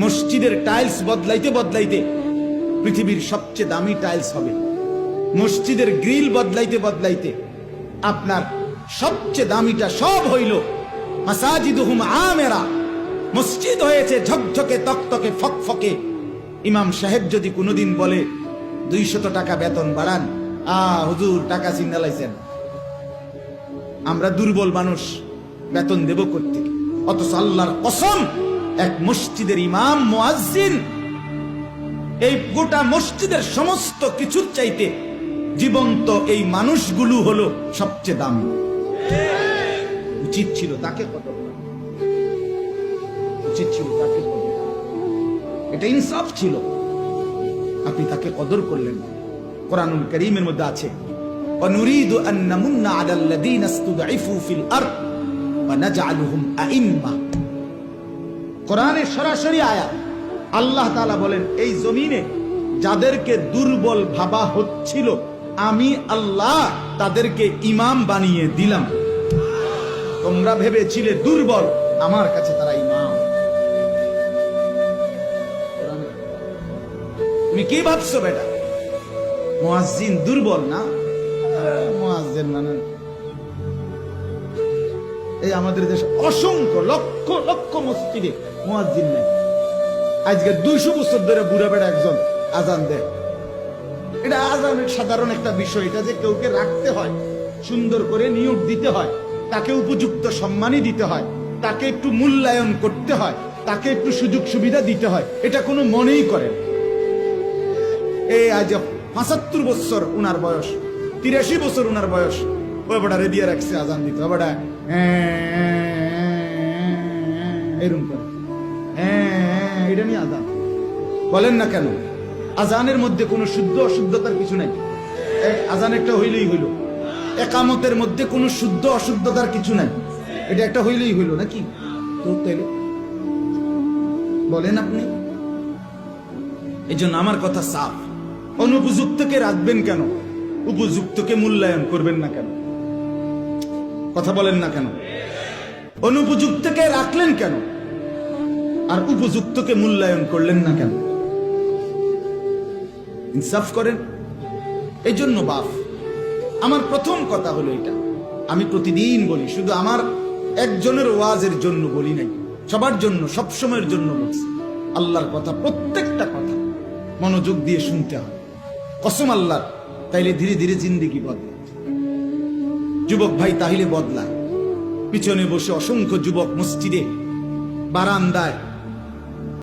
মসজিদের টাইলস বদলাইতে বদলাইতে পৃথিবীর সবচেয়ে দামি টাইলস হবে। মসজিদের গ্রিল বদলাইতে বদলাইতে আপনার সবচেয়ে দামিটা সব হইল মাসাজিদুহুম আমেরা, মসজিদ হয়েছে ঝকঝকে তকতকে ফকফকে। ইমাম সাহেব যদি কোনোদিন বলে 200 টাকা বেতন বাড়ান, হুজুর টাকা সিগনালাইছেন, আমরা দুর্বল মানুষ, বেতন দেব করতে। অথচ আল্লাহর কসম, এক মসজিদের ইমাম মুয়াজ্জিন এই গোটা মসজিদের সমস্ত কিছুর চাইতে জীবন্ত এই মানুষগুলো হলো সবচেয়ে দামি। উচিত ছিল তাকে কদর করা, উচিত ছিল তাকে কদর করা। এটা ইনসাফ ছিল, আপনি তাকে কদর করলেন। কোরআনুল কারীমের মধ্যে আছে অনুরিদু আন নামুন্না আলাল্লাযীনা ইসতুদঈফু ফিল আরদ ওয়া নাজআলুহুম আইম্মা। কোরআনের সরাসরি আয়াত। আল্লাহ তাআলা বলেন, এই জমিনে যাদেরকে দুর্বল ভাবা হচ্ছিল আমি আল্লাহ তাদেরকে ইমাম বানিয়ে দিলাম। তোমরা ভেবেছিলে দুর্বল, আমার কাছে তারা ইমাম। তুমি কি ভাবছো বেটা? মুয়াজ্জিন দুর্বল না? মুয়াজ্জিন মানে এই আমাদের দেশে অসংখ্য লক্ষ লক্ষ মসজিদে মুয়াজ্জিন নাই। আজকে 200 বছর ধরে বুড়া বেড়া একজন আজান দেয়। এটা আজানের সাধারণ একটা বিষয়। এটা যে কেউকে রাখতে হয়, সুন্দর করে নিয়োগ দিতে হয়, তাকে উপযুক্ত সম্মানই দিতে হয়, তাকে একটু মূল্যায়ন করতে হয়, তাকে একটু সুযোগ সুবিধা দিতে হয়, এটা কোনো মনেই করেন। এই আজ 75 বছর উনার বয়স, 83 বছর উনার বয়স, ওই বেটা রেডিয়া রাখছে আজান দিতে। ওই বেটা এরকম করে এটা নিয়ে আজান বলেন না কেন? আজানের মধ্যে কোনো শুদ্ধ অশুদ্ধতার কিছু নাই। আজান একটা হইলেই হইল। একামতের মধ্যে কোনো শুদ্ধ অশুদ্ধতার কিছু নাই। এটা একটা হইলেই হইল নাকি? তো তাইলে বলেন আপনি। এই জন্য আমার কথা সাফ, অনুপযুক্তকে রাখবেন কেন? উপযুক্তকে মূল্যায়ন করবেন না কেন? কথা বলেন না কেন? অনুপযুক্তকে রাখলেন কেন আর উপযুক্তকে মূল্যায়ন করলেন না কেন? ইনসাফ করেন। এই জন্য বাপ, আমার প্রথম কথা হলো এটা। আমি প্রতিদিন বলি, শুধু আমার একজনের ওয়াজের জন্য বলি নাই, সবার জন্য, সব সময়ের জন্য বলছি। আল্লাহর কথা, প্রত্যেকটা কথা মনোযোগ দিয়ে শুনতে হয়। কসম আল্লাহর, তাইলে ধীরে ধীরে জিন্দেগি বদলায়। যুবক ভাই তাহলে বদলায়। পিছনে বসে অসংখ্য যুবক মসজিদে বারান্দায়